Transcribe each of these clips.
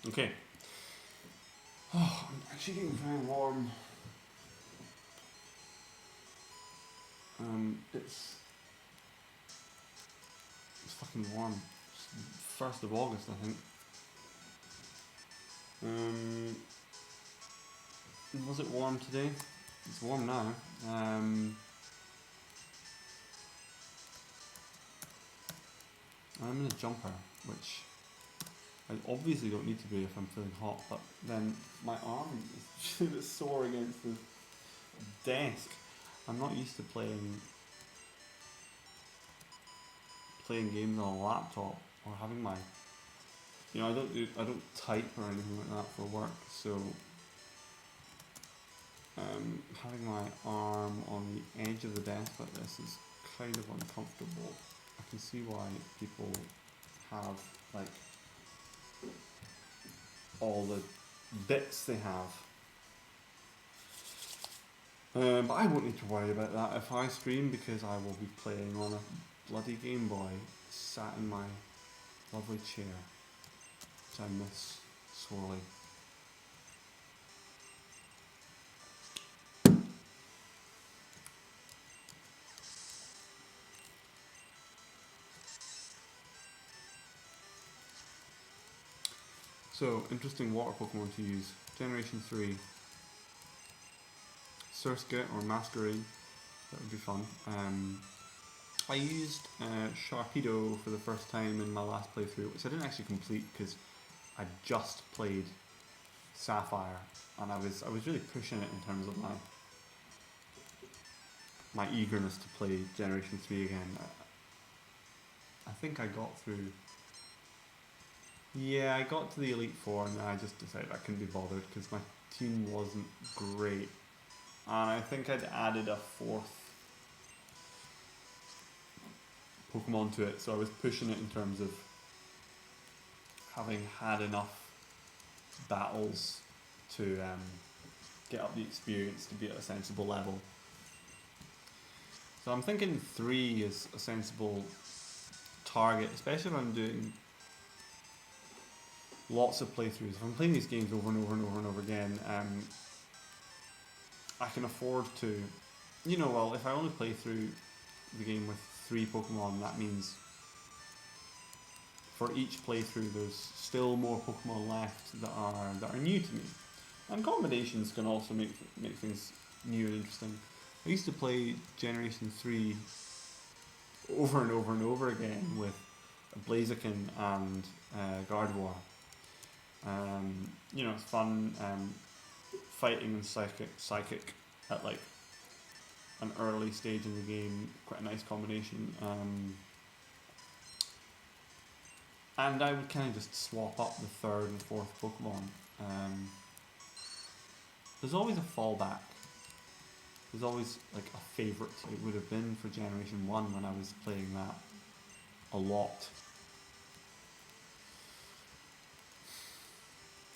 Okay. Oh, I'm actually getting very warm. It's fucking warm. It's 1st of August, I think. Was it warm today? It's warm now. I'm in a jumper, which I obviously don't need to be if I'm feeling hot, but then my arm is sore against the desk. I'm not used to playing games on a laptop or having my, I don't type or anything like that for work, so having my arm on the edge of the desk like this is kind of uncomfortable. I can see why people have like all the bits they have. But I won't need to worry about that if I stream, because I will be playing on a bloody Game Boy sat in my lovely chair, which I miss sorely. So, interesting water Pokemon to use. Generation 3. Surskit or Masquerain. That would be fun. I used Sharpedo for the first time in my last playthrough, which I didn't actually complete because I just played Sapphire, and I was really pushing it in terms of my eagerness to play Generation 3 again. I think I got through. Yeah, I got to the Elite Four, and then I just decided I couldn't be bothered because my team wasn't great, and I think I'd added a 4th Pokemon to it, so I was pushing it in terms of having had enough battles to get up the experience to be at a sensible level. So I'm thinking 3 is a sensible target, especially if I'm doing lots of playthroughs. If I'm playing these games over and over and over and over again, I can afford to, well, if I only play through the game with 3 Pokemon, that means for each playthrough there's still more Pokemon left that are new to me. And combinations can also make things new and interesting. I used to play Generation 3 over and over and over again with Blaziken and Gardevoir. It's fun fighting and psychic at like an early stage in the game, quite a nice combination. And I would kind of just swap up the 3rd and 4th Pokemon. There's always a fallback. There's always like a favourite. It would have been for Generation 1 when I was playing that a lot.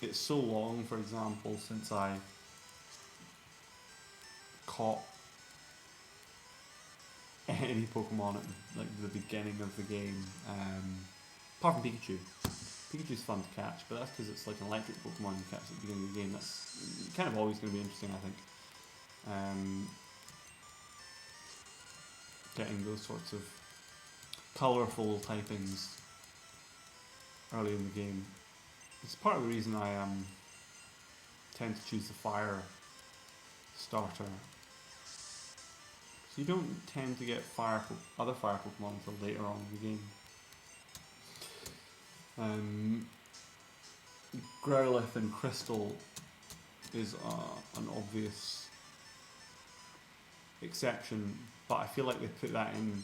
It's so long, for example, since I caught any Pokemon at like the beginning of the game, apart from Pikachu. Pikachu's fun to catch, but that's because it's like an electric Pokemon you catch at the beginning of the game. That's kind of always going to be interesting, I think. Getting those sorts of colourful typings early in the game. It's part of the reason I tend to choose the fire starter. So you don't tend to get other fire Pokemon until later on in the game. Growlithe and Crystal is an obvious exception, but I feel like they put that in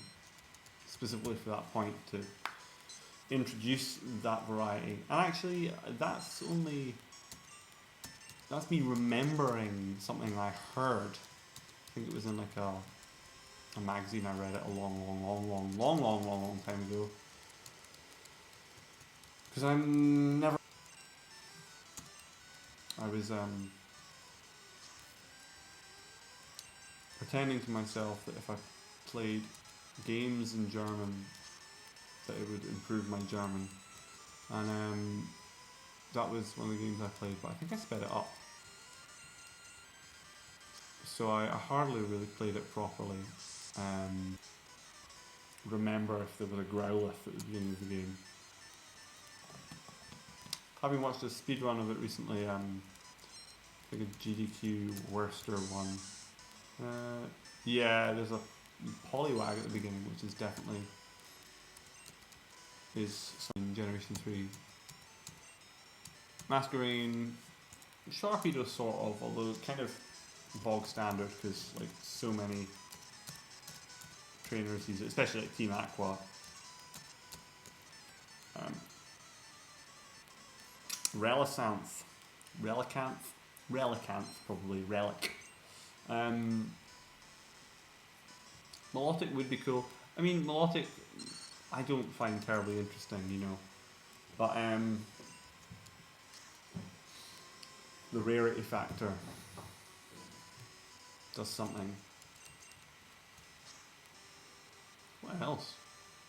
specifically for that point to introduce that variety. And actually, that's me remembering something I heard. I think it was in like a magazine. I read it a long time ago. Because I was pretending to myself that if I played games in German, that it would improve my German. And that was one of the games I played, but I think I sped it up. So I hardly really played it properly. Remember if there was a Growlithe at the beginning of the game. Having watched a speedrun of it recently, like a GDQ Worcester one. Yeah, there's a Poliwag at the beginning, which is definitely in Generation 3. Masquerain, Sharpedo sort of, although kind of bog standard because like so many trainers use it, especially like Team Aqua. Relicanth, probably, Relic. Melodic would be cool. I mean, Melodic I don't find terribly interesting, you know. But the rarity factor does something. What else?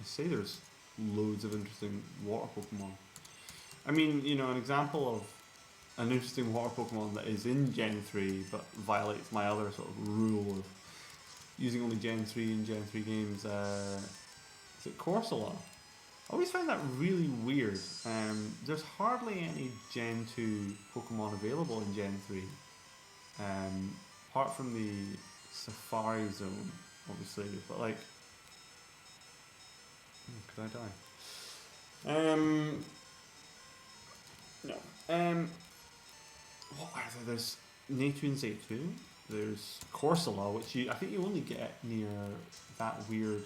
I say there's loads of interesting water Pokemon. I mean, you know, an example of an interesting water Pokemon that is in Gen 3 but violates my other sort of rule of using only Gen 3 and Gen 3 games, is it Corsola? I always find that really weird. There's hardly any Gen 2 Pokemon available in Gen 3. Apart from the Safari Zone, obviously, but like... could I die? No. What are there? There's Natu and Zatu. There's Corsola, which I think you only get near that weird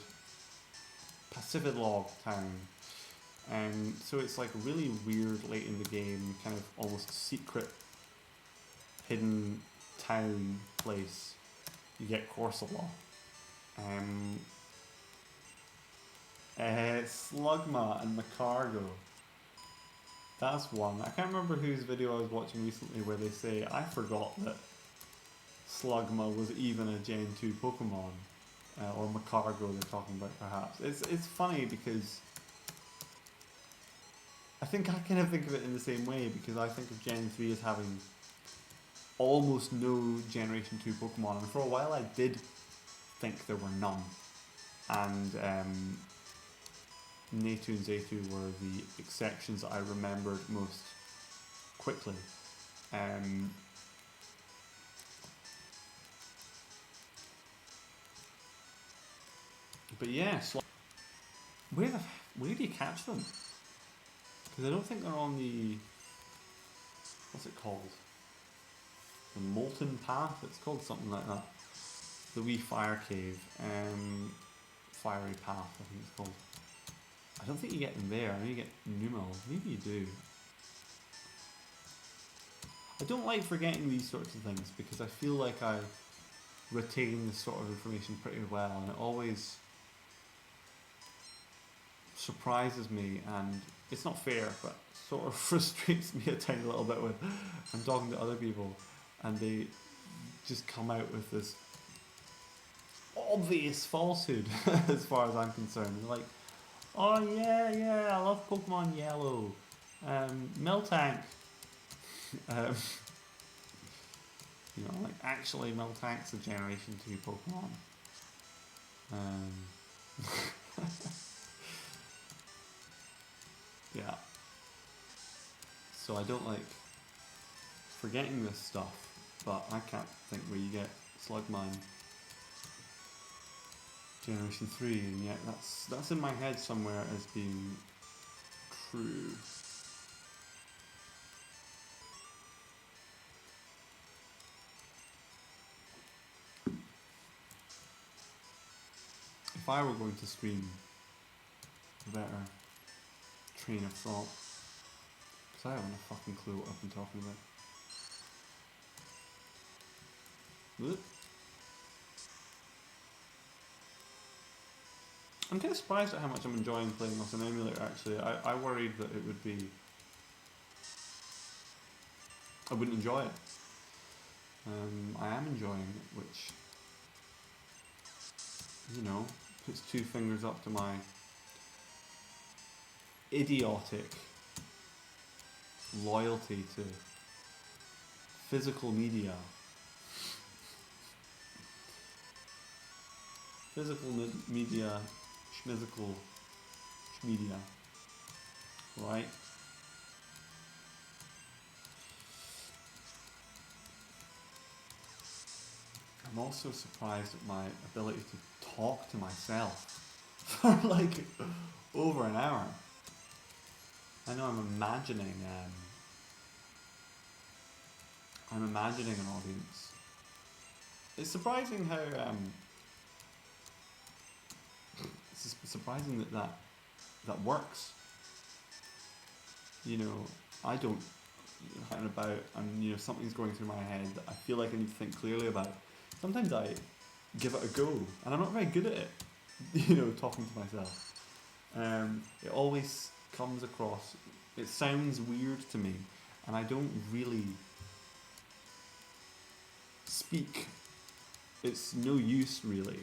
Pacific-Log town. So it's like really weird late in the game, kind of almost secret, hidden town place. You get Corsola. Slugma and Macargo. That's one. I can't remember whose video I was watching recently where they say, I forgot that Slugma was even a Gen 2 Pokemon. Or Macargo they're talking about perhaps. It's funny because I think I kind of think of it in the same way because I think of Gen 3 as having almost no Generation 2 Pokemon, and for a while I did think there were none. And Natu and Zatu were the exceptions that I remembered most quickly. But yeah, where do you catch them? Because I don't think they're on the, what's it called? The Molten Path? It's called something like that. The wee fire cave. Fiery Path, I think it's called. I don't think you get them there. I know you get Numel. Maybe you do. I don't like forgetting these sorts of things because I feel like I retain this sort of information pretty well, and it always surprises me, and it's not fair, but sort of frustrates me a tiny little bit when I'm talking to other people and they just come out with this obvious falsehood as far as I'm concerned. They're like, oh yeah, I love Pokemon Yellow. Miltank. You know, like actually Miltank's a Generation 2 Pokemon. Yeah. So I don't like forgetting this stuff, but I can't think where you get Slugmine Generation 3, and yet that's in my head somewhere as being true. If I were going to stream a better train of thought, because I haven't a fucking clue what I've been talking about. Whoop. I'm kind of surprised at how much I'm enjoying playing off an emulator actually. I worried that it would be... I wouldn't enjoy it. I am enjoying it, which, you know, puts two fingers up to my idiotic loyalty to physical media. Media, schmizical media, right? I'm also surprised at my ability to talk to myself for like over an hour. I know I'm imagining an audience. It's surprising how it's surprising that works. You know, I don't out and about, and you know something's going through my head that I feel like I need to think clearly about. Sometimes I give it a go, and I'm not very good at it. You know, talking to myself. It always comes across. It sounds weird to me, and I don't really speak. It's no use really.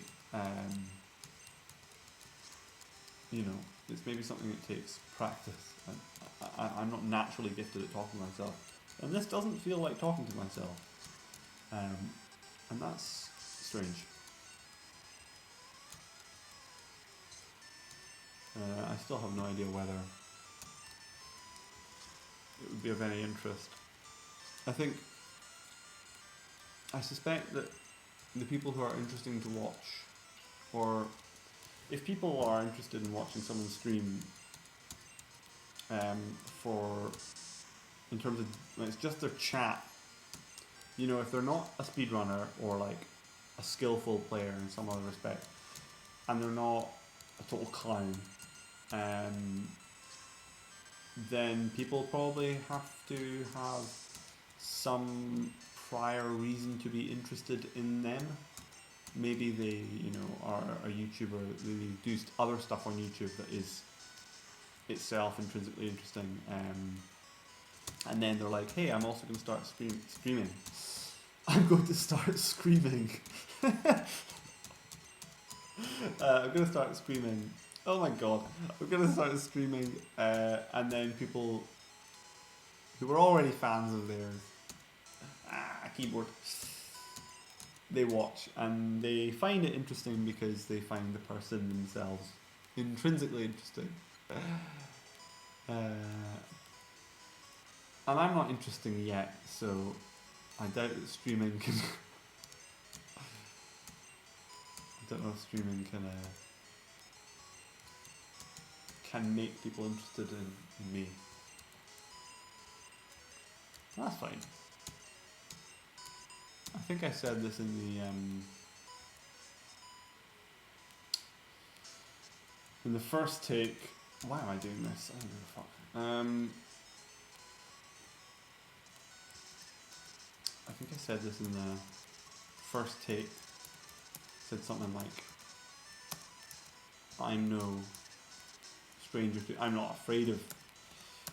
You know, it's maybe something that takes practice. I'm not naturally gifted at talking to myself, and this doesn't feel like talking to myself, and that's strange. I still have no idea whether it would be of any interest. I suspect that the people who are interesting to watch, or if people are interested in watching someone stream, in terms of when it's just their chat, you know, if they're not a speedrunner or like a skillful player in some other respect, and they're not a total clown, then people probably have to have some prior reason to be interested in them. Maybe they, you know, are a YouTuber, they do other stuff on YouTube that is itself intrinsically interesting, and then they're like, hey, I'm also going to start streaming. I'm going to start screaming. I'm going to start screaming. Oh my god. I'm going to start screaming, and then people who were already fans of theirs, keyboard, they watch and they find it interesting because they find the person themselves intrinsically interesting. And I'm not interesting yet, so I doubt that streaming can. I don't know if streaming can make people interested in me. That's fine. I think I said this in the first take. Why am I doing this? I don't give a fuck. I think I said this in the first take. Said something like, I'm no stranger to. I'm not afraid of,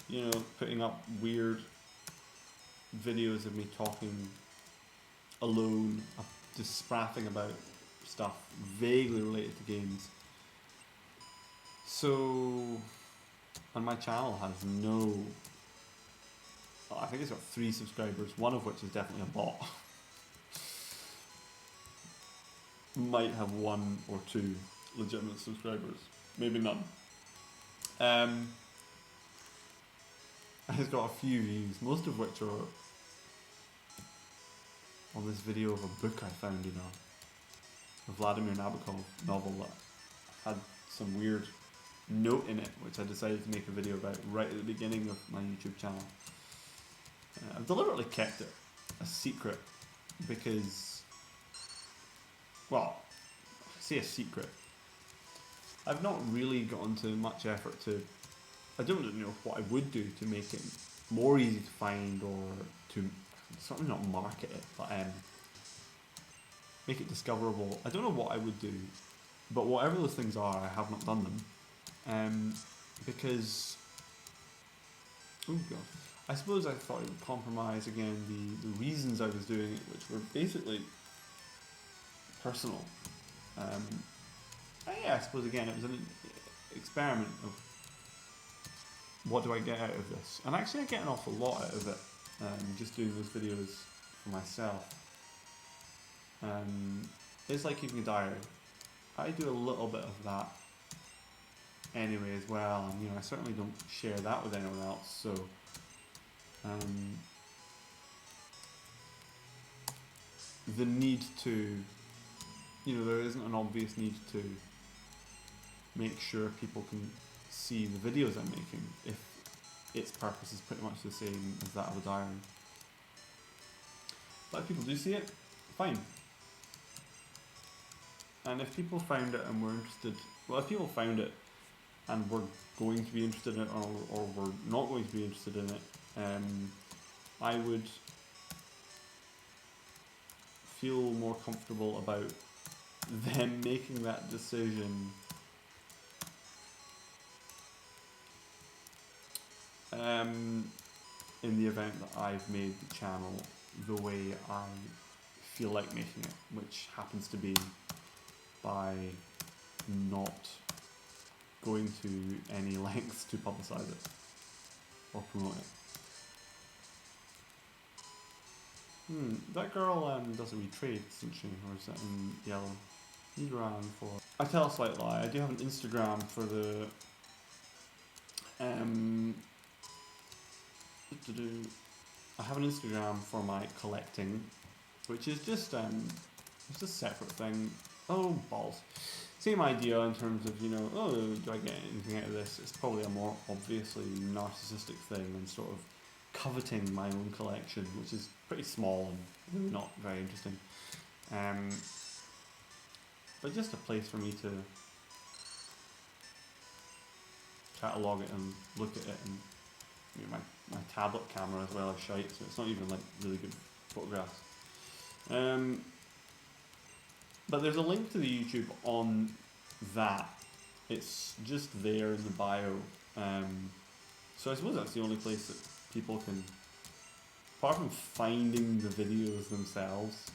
you know, putting up weird videos of me talking alone, just spraffing about stuff vaguely related to games. So, and my channel has no. I think it's got 3 subscribers, one of which is definitely a bot. Might have 1 or 2 legitimate subscribers, maybe none. It's got a few views, most of which are on this video of a book I found, you know, a Vladimir Nabokov novel that had some weird note in it, which I decided to make a video about right at the beginning of my YouTube channel. I've deliberately kept it a secret because, well, I say a secret. I've not really gone to much effort to. I don't know what I would do to make it more easy to find, or to certainly not market it, but make it discoverable. I don't know what I would do, but whatever those things are, I have not done them, because. Oh god. I suppose I thought it would compromise again the reasons I was doing it, which were basically personal. Yeah, I suppose again it was an experiment of what do I get out of this? And actually I get an awful lot out of it, just doing those videos for myself. It's like keeping a diary. I do a little bit of that anyway as well, and I certainly don't share that with anyone else, so the need to, there isn't an obvious need to make sure people can see the videos I'm making if its purpose is pretty much the same as that of a diary. But if people do see it, fine. And if people found it and were interested, if people found it and were going to be interested in it or were not going to be interested in it, I would feel more comfortable about them making that decision in the event that I've made the channel the way I feel like making it, which happens to be by not going to any lengths to publicise it or promote it. That girl does a wee trade, doesn't she? Or is that in yellow? Instagram for... I tell a slight lie, I do have an Instagram for the... I have an Instagram for my collecting, which is just it's a separate thing. Oh, balls. Same idea in terms of, oh, do I get anything out of this? It's probably a more obviously narcissistic thing than sort of coveting my own collection, which is pretty small and really not very interesting. But just a place for me to catalogue it and look at it, and my tablet camera as well is shite, so it's not even like really good photographs. But there's a link to the YouTube on that. It's just there in the bio. So I suppose that's the only place that people can, apart from finding the videos themselves,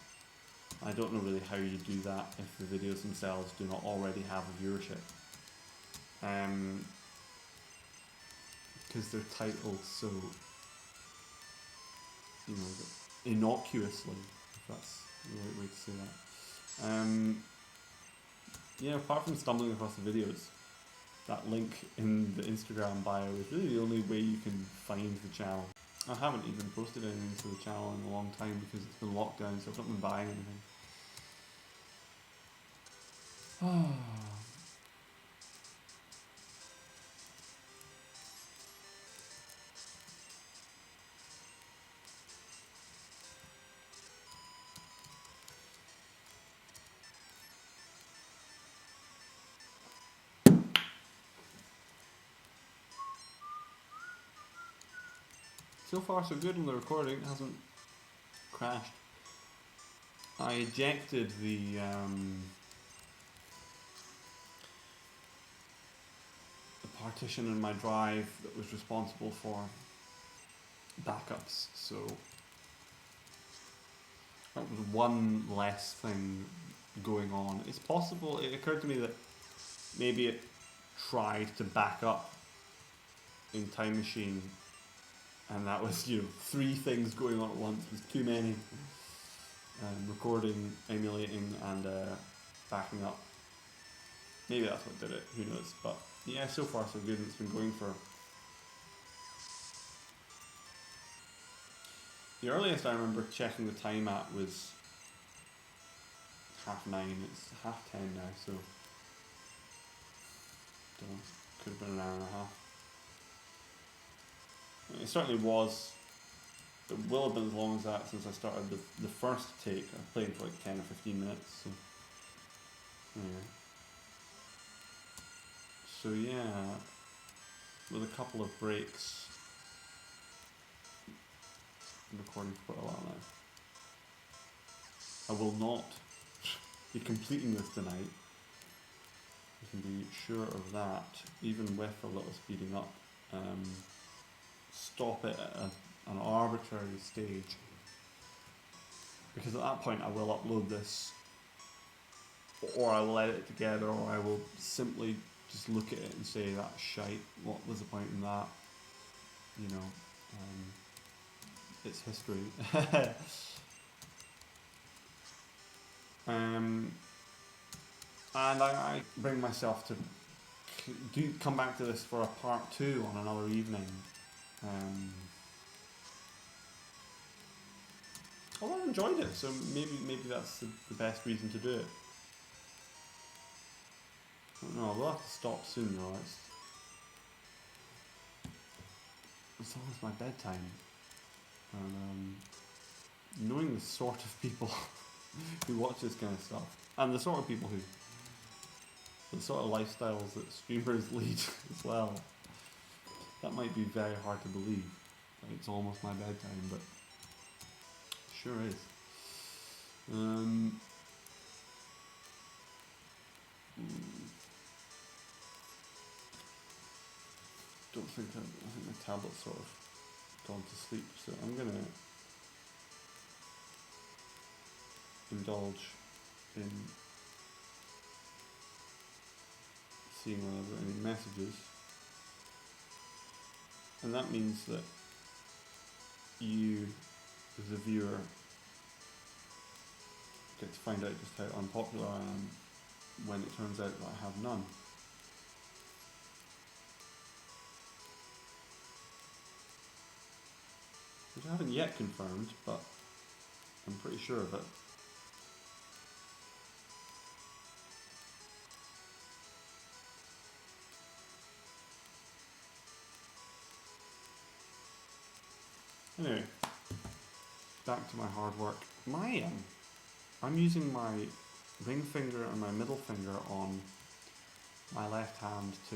I don't know really how you do that if the videos themselves do not already have a viewership. Because they're titled so, innocuously, if that's the right way to say that. Apart from stumbling across the videos, that link in the Instagram bio is really the only way you can find the channel. I haven't even posted anything to the channel in a long time because it's been locked down, so I've not been buying anything. So far so good on the recording, it hasn't crashed. I ejected the partition in my drive that was responsible for backups, so that was one less thing going on. It's possible, it occurred to me that maybe it tried to back up in Time Machine, and that was, 3 things going on at once was too many. Recording, emulating, and backing up. Maybe that's what did it, who knows, but yeah, so far so good, and it's been going for... The earliest I remember checking the time at was 9:30, it's 10:30 now, so... Don't know, could have been an hour and a half. It certainly was. It will have been as long as that since I started the first take. I played for like 10 or 15 minutes, so... Anyway. So yeah, with a couple of breaks, I'm recording for quite a while now. I will not be completing this tonight. You can be sure of that, even with a little speeding up. Stop it at an arbitrary stage, because at that point I will upload this, or I will edit it together, or I will simply just look at it and say that's shite, what was the point in that? you know, its history. And I bring myself to come back to this for a part 2 on another evening. Well, I enjoyed it, so maybe that's the best reason to do it. I don't know, we'll have to stop soon though. It's almost my bedtime. And knowing the sort of people who watch this kind of stuff, and the sort of people the sort of lifestyles that streamers lead as well, that might be very hard to believe. Like, it's almost my bedtime, but it sure is. I think my tablet's sort of gone to sleep, so I'm gonna indulge in seeing whether there are any messages, and that means that you, as a viewer, get to find out just how unpopular I am when it turns out that I have none. Which I haven't yet confirmed, but I'm pretty sure of it. Anyway, back to my hard work. I'm using my ring finger and my middle finger on my left hand to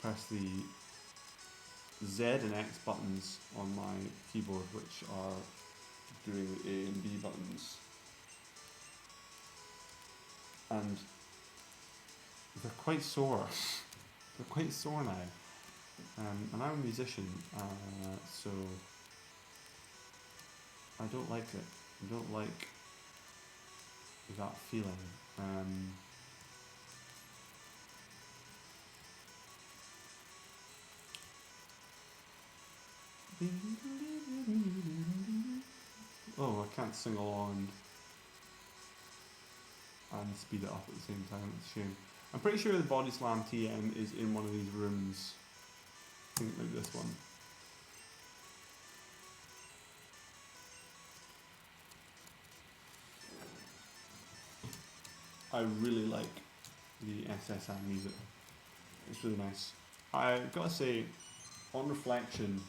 press the Z and X buttons on my keyboard, which are doing the A and B buttons. And they're quite sore. They're quite sore now. And I'm a musician, so I don't like it. I don't like that feeling. Oh, I can't sing along and speed it up at the same time, it's a shame. I'm pretty sure the Body Slam TM is in one of these rooms. I think maybe this one. I really like the SSM music. It's really nice. I've got to say, on reflection,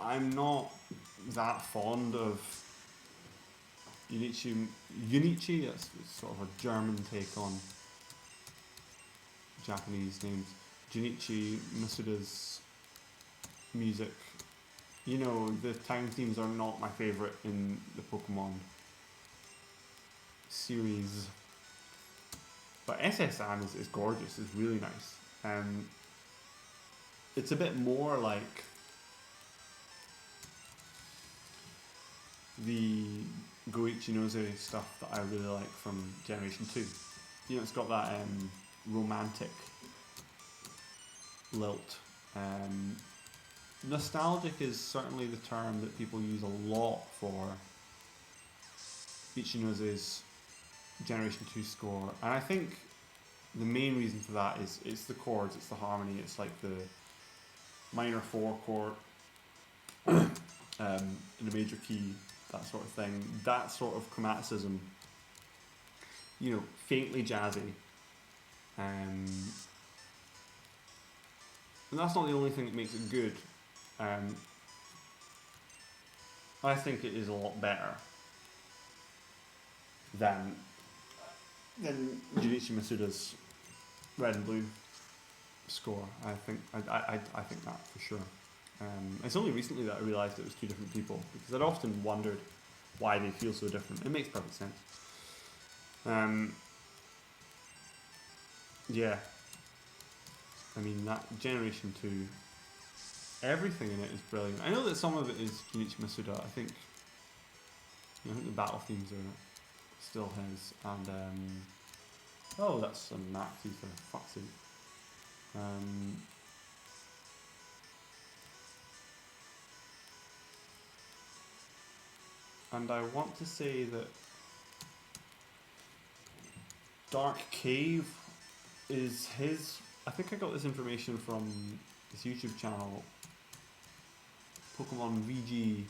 I'm not that fond of Junichi, that's sort of a German take on Japanese names. Junichi Masuda's music. You know, the time themes are not my favourite in the Pokemon series. But SSM is gorgeous, it's really nice. It's a bit more like the Goichi Noze stuff that I really like from Generation 2. You know, it's got that romantic lilt. Nostalgic is certainly the term that people use a lot for Ichinose's Generation 2 score, and I think the main reason for that is it's the chords, it's the harmony, it's like the minor 4 chord in a major key, that sort of thing, that sort of chromaticism, you know, faintly jazzy. And that's not the only thing that makes it good. I think it is a lot better than Junichi Masuda's Red and Blue score. I think that for sure. It's only recently that I realised it was two different people, because I'd often wondered why they feel so different. It makes perfect sense. Yeah. I mean, that Generation 2, everything in it is brilliant. I know that some of it is Junichi Masuda. I think the battle themes are still his, and Oh, that's a maxi for fuck's sake. And I want to say that Dark Cave is his. I think I got this information from this YouTube channel, Pokemon VG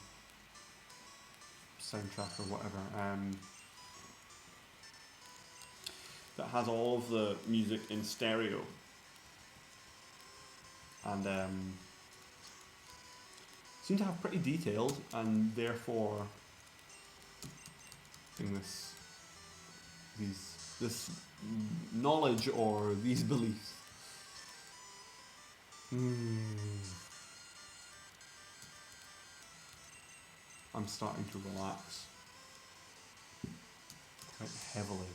soundtrack or whatever, that has all of the music in stereo, and seem to have pretty detailed and therefore in this knowledge or these beliefs. I'm starting to relax quite heavily,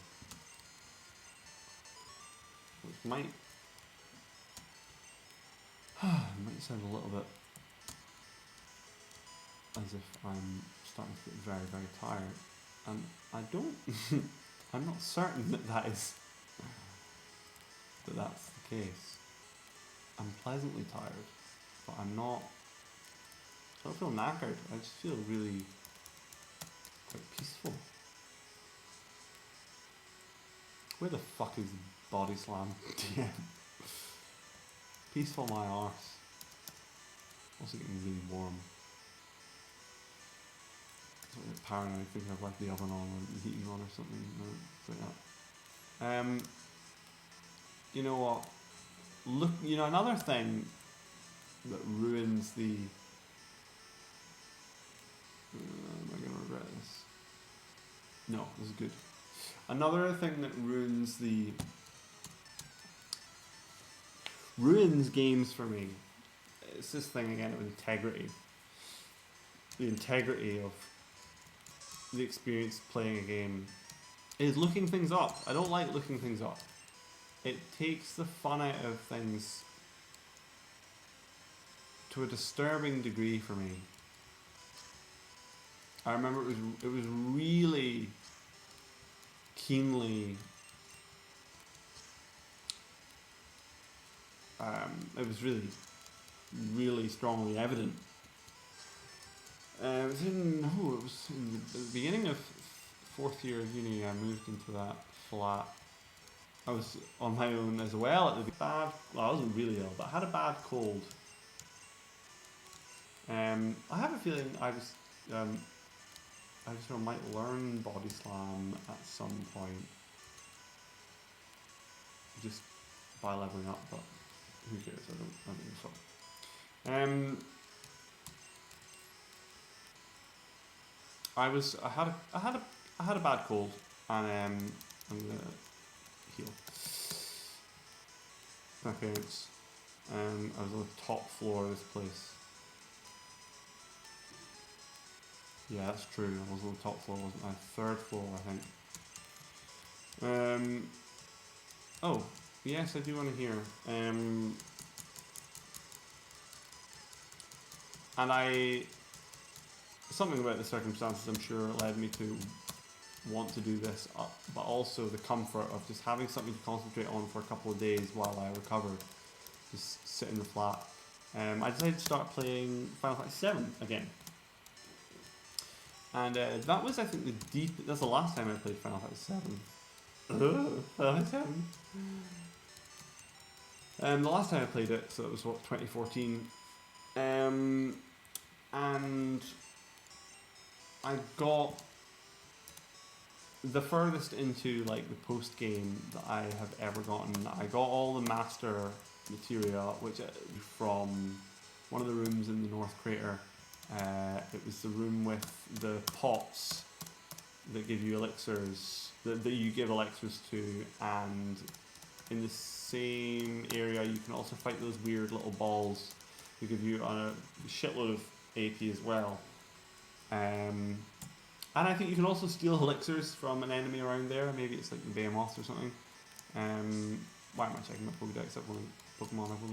which might sound a little bit as if I'm starting to get very, very tired, and I don't. I'm not certain that that's the case. I'm pleasantly tired, but I'm not. I don't feel knackered. I just feel really quite peaceful. Where the fuck is Body Slam? Yeah. Peaceful my arse. Also getting really warm. Sort of paranoid thinking I've left the oven on or the heating on or something. No, it's like that. You know what? Look, you know, another thing that ruins the. Am I going to regret this? No, this is good. Another thing that ruins games for me. It's this thing again of integrity. The integrity of the experience playing a game is looking things up. I don't like looking things up. It takes the fun out of things to a disturbing degree for me. I remember it was really keenly it was really strongly evident. It was in the beginning of fourth year of uni. I moved into that flat. I was on my own as well at the bad. Well, I wasn't really ill, but I had a bad cold. I have a feeling I just sort of might learn Body Slam at some point, just by leveling up. But who cares? I don't think so. I had a bad cold, and I'm gonna heal. My parents. I was on the top floor of this place. Yeah, that's true. I was on the top floor, wasn't I? Third floor, I think. Oh, yes, I do want to hear. And something about the circumstances, I'm sure, led me to want to do this, but also the comfort of just having something to concentrate on for a couple of days while I recovered. Just sit in the flat. I decided to start playing Final Fantasy VII again. And that was, I think, that's the last time I played Final Fantasy VII. Final Fantasy VII. The last time I played it, so it was 2014. And I got the furthest into like the post game that I have ever gotten. I got all the master materia, which from one of the rooms in the North Crater. It was the room with the pots that give you elixirs, that you give elixirs to, and in the same area you can also fight those weird little balls who give you a shitload of AP as well. And I think you can also steal elixirs from an enemy around there. Maybe it's like the Behemoth or something. Why am I checking my Pokédex? I've only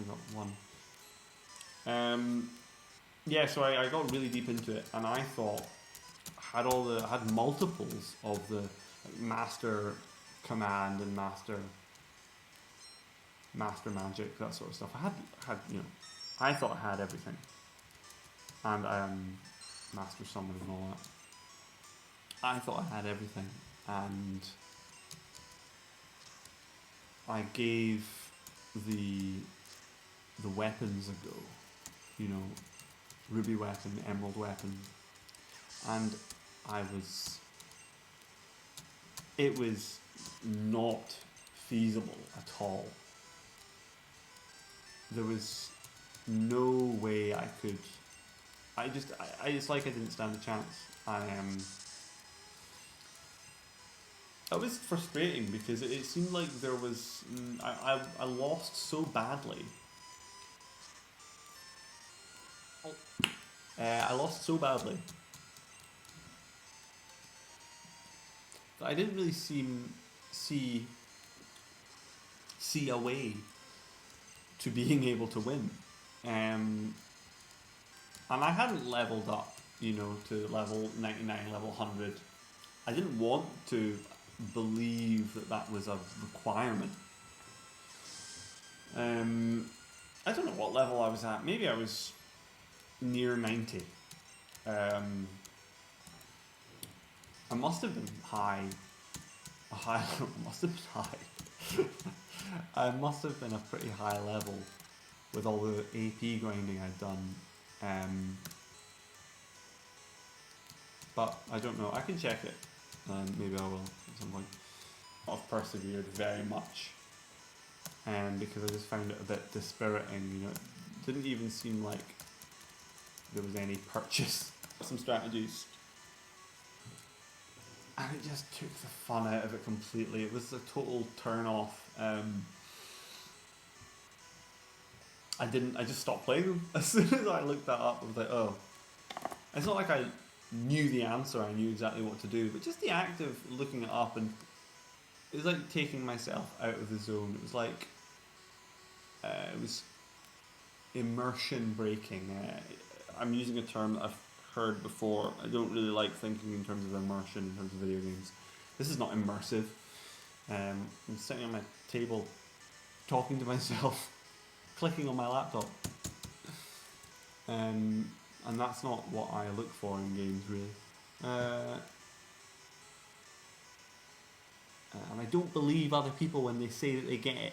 got one. Yeah, so I got really deep into it, and I thought I had multiples of the like, master command and master magic, that sort of stuff. I had I thought I had everything, and master summon and all that. I thought I had everything, and I gave the weapons a go. Ruby weapon, emerald weapon, and it was not feasible at all. There was no way I could. It's like I didn't stand a chance. It was frustrating because it seemed like there was. I lost so badly. I lost so badly that I didn't really see a way to being able to win. And I hadn't leveled up, to level 99, level 100. I didn't want to believe that was a requirement. I don't know what level I was at. Maybe I was near 90. I must have been high. Must have been high. I must have been a pretty high level with all the AP grinding I'd done. But I don't know. I can check it. Maybe I will at some point. I've persevered very much. Because I just found it a bit dispiriting. It didn't even seem like there was any purchase. Some strategies. And it just took the fun out of it completely. It was a total turn off. I just stopped playing them. As soon as I looked that up, I was like, oh. It's not like I knew the answer, I knew exactly what to do, but just the act of looking it up, and it was like taking myself out of the zone. It was like, it was immersion breaking. I'm using a term that I've heard before. I don't really like thinking in terms of immersion in terms of video games. This is not immersive. I'm sitting on my table talking to myself, clicking on my laptop, and that's not what I look for in games, really. And I don't believe other people when they say that they get it.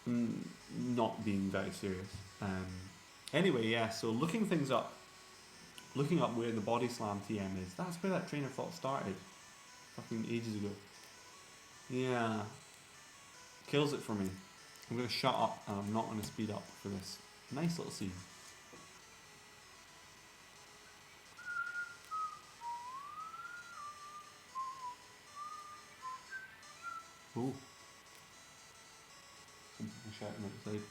Not being very serious. Anyway, yeah, so looking up where the body slam TM is, that's where that train of thought started. Fucking ages ago. Yeah. Kills it for me. I'm going to shut up and I'm not going to speed up for this nice little scene. Oh. Some people shouting outside.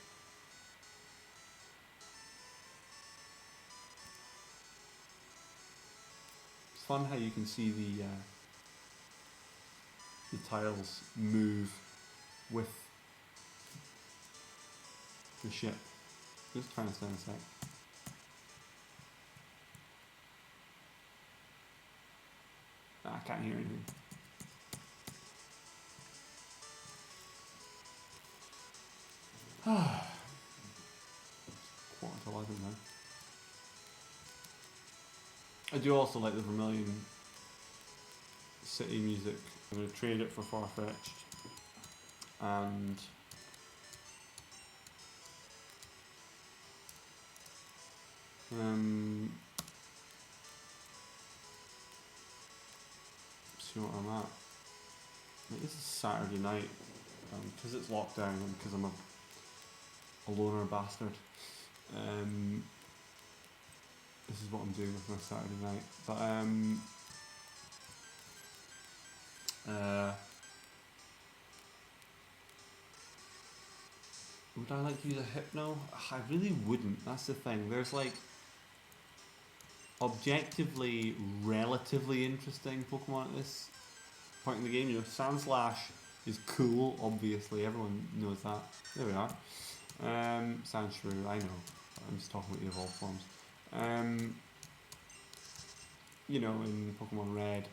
It's fun how you can see the tiles move with the ship. Just trying to stand a sec. I can't hear anything. Quarter to 11 now. I do also like the Vermilion City music. I'm going to trade it for Farfetched. And see what I'm at. This is Saturday night, because it's lockdown and because I'm a loner bastard. This is what I'm doing with my Saturday night. But would I like to use a Hypno? I really wouldn't. That's the thing. There's like objectively relatively interesting Pokemon at this point in the game. Sandslash is cool, obviously, everyone knows that. There we are. Sandshrew, I know. I'm just talking about the evolved forms. In Pokemon Red,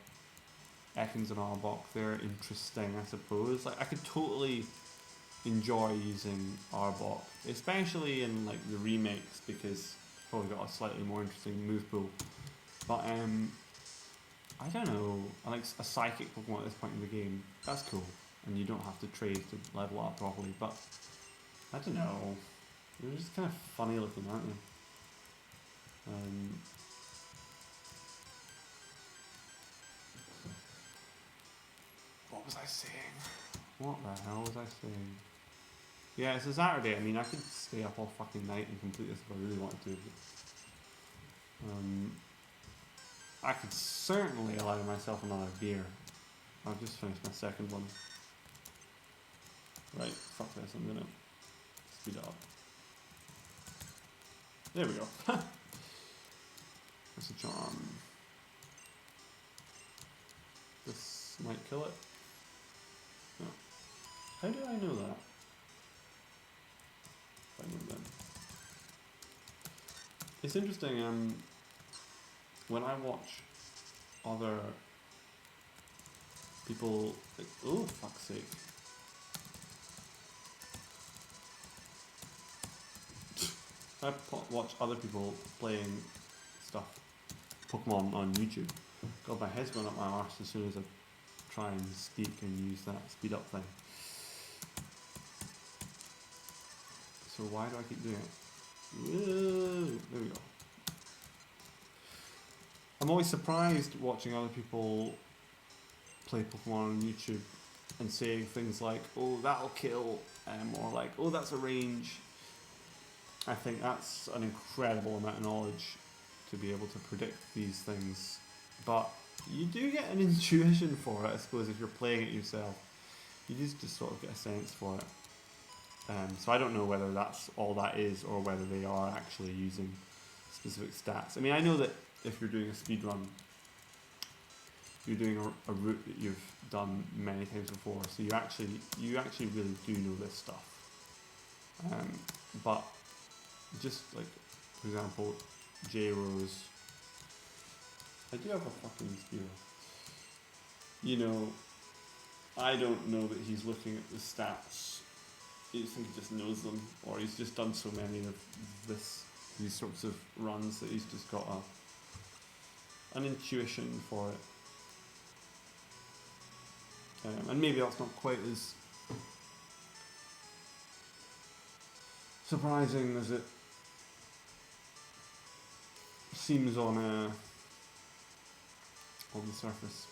Ekans and Arbok, they're interesting, I suppose. Like, I could totally enjoy using Arbok, especially in like the remakes, because it's probably got a slightly more interesting move pool. But I don't know. I like a psychic Pokemon at this point in the game. That's cool, and you don't have to trade to level up properly. But I don't know. They're just kind of funny looking, aren't they? What was I saying? What the hell was I saying? Yeah, it's a Saturday. I mean, I could stay up all fucking night and complete this if I really wanted to. I could certainly allow myself another beer. I've just finished my second one. Right, fuck this, I'm gonna speed it up. There we go. That's a charm. This might kill it. No. How do I know that? If I know then. It's interesting, when I watch other people, like, oh fuck's sake. I watch other people playing stuff, Pokemon on YouTube. God, my head's going up my arse as soon as I try and speak and use that speed up thing. So why do I keep doing it? Whoa, there we go. I'm always surprised watching other people play Pokemon on YouTube and saying things like, oh, that'll kill, or like, oh, that's a range. I think that's an incredible amount of knowledge to be able to predict these things. But you do get an intuition for it, I suppose, if you're playing it yourself. You just sort of get a sense for it. So I don't know whether that's all that is or whether they are actually using specific stats. I mean, I know that if you're doing a speed run, you're doing a route that you've done many times before, so you actually really do know this stuff. But just like, for example, J-Rose, I do have a fucking spear. You know, I don't know that he's looking at the stats. I think he just knows them, or he's just done so many of these sorts of runs that he's just got an intuition for it. And maybe that's not quite as surprising as it seems on the surface.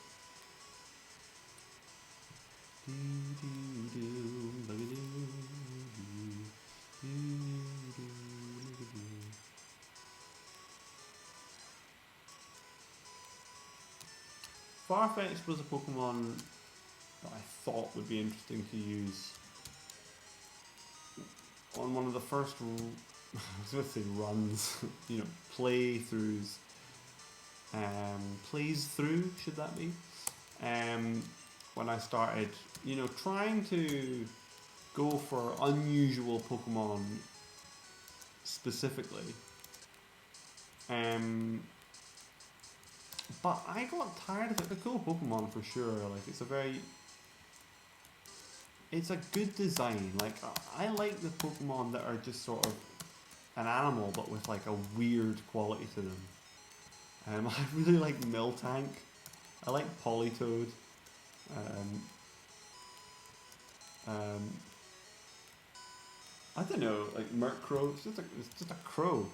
Farfetch'd was a Pokemon that I thought would be interesting to use on one of the first, I was going to say runs, you know, playthroughs. Plays through, should that be? When I started, you know, trying to go for unusual Pokemon specifically. But I got tired of it. It's a cool Pokemon for sure. Like, it's a good design. Like, I like the Pokemon that are just sort of an animal, but with like a weird quality to them. I really like Miltank. I like Politoed. I don't know, like Murkrow. It's just a crow.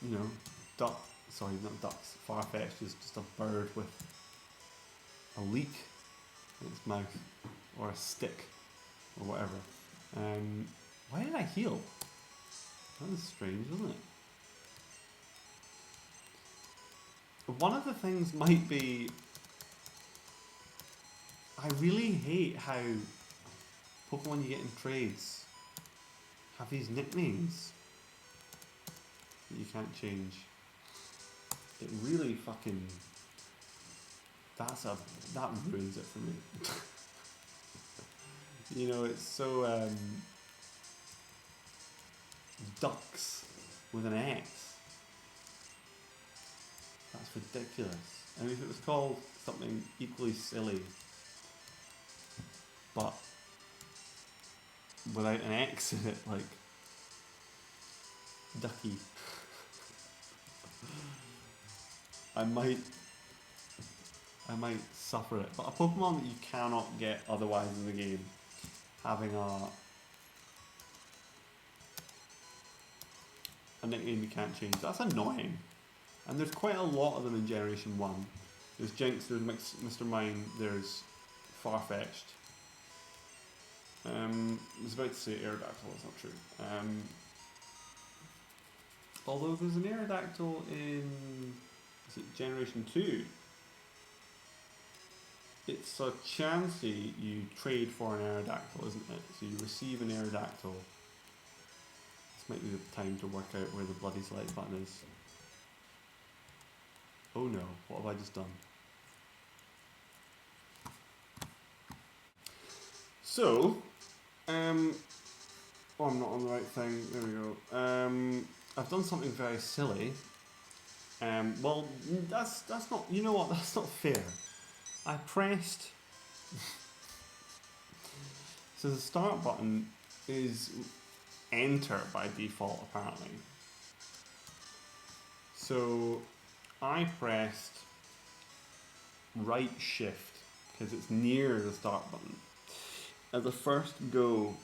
You know, duck. Sorry, not ducks. Farfetch'd is just a bird with a leek in its mouth, or a stick, or whatever. Why did I heal? That was strange, wasn't it? One of the things might be, I really hate how Pokemon you get in trades have these nicknames that you can't change. It really fucking, that ruins it for me. You know, it's so ducks with an X. That's ridiculous. I mean, if it was called something equally silly, but without an X in it, like ducky, I might suffer it. But a Pokemon that you cannot get otherwise in the game, having a nickname you can't change, that's annoying. And there's quite a lot of them in Generation 1. There's Jinx, there's Mr. Mime, there's Farfetch'd. I was about to say Aerodactyl, that's not true. Although there's an Aerodactyl in, is it Generation 2? It's a Chansey you trade for an Aerodactyl, isn't it? So you receive an Aerodactyl. This might be the time to work out where the bloody select button is. Oh no, what have I just done? So, oh, I'm not on the right thing, there we go. I've done something very silly. Well, that's not, you know what, that's not fair. I pressed, so the start button is enter by default apparently. So I pressed right shift because it's near the start button as a first go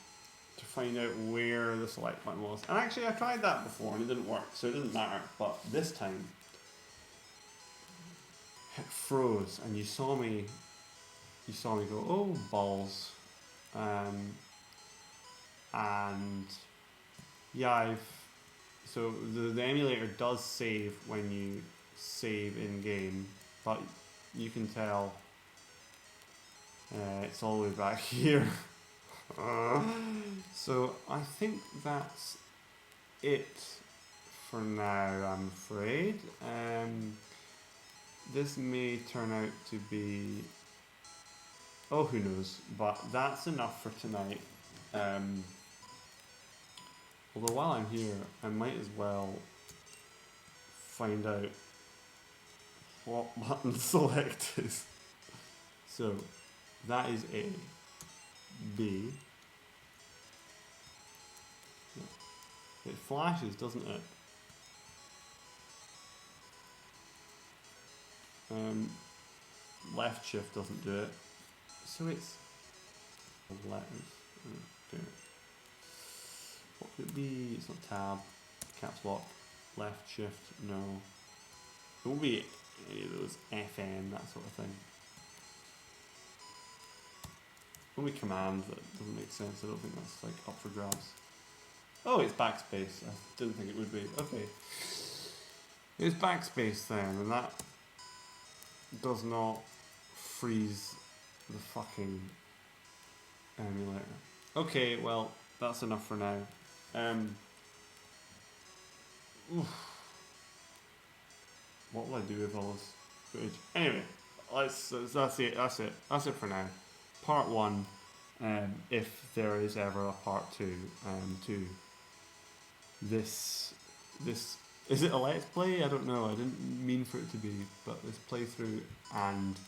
to find out where the select button was. And actually I tried that before and it didn't work, so it doesn't matter. But this time it froze and you saw me go, oh balls. And yeah, so the emulator does save when you save in game, but you can tell it's all the way back here. So I think that's it for now, I'm afraid. This may turn out to be, oh who knows, but that's enough for tonight. Although while I'm here, I might as well find out what button select is. So that is A. B. It flashes, doesn't it? Left shift doesn't do it. So it's letters. Okay. What could it be? It's not tab, caps lock, left shift, no. It won't be any of those FN, that sort of thing. Only command that doesn't make sense, I don't think that's like up for grabs. Oh, it's backspace, I didn't think it would be. Okay. It's backspace then, and that does not freeze the fucking emulator. Okay, well, that's enough for now. What will I do with all this footage? Anyway, that's it for now. Part 1, if there is ever a part 2 to this, is it a let's play? I don't know, I didn't mean for it to be, but this playthrough and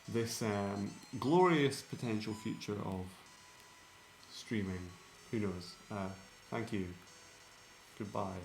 this glorious potential future of streaming, who knows. Thank you, goodbye.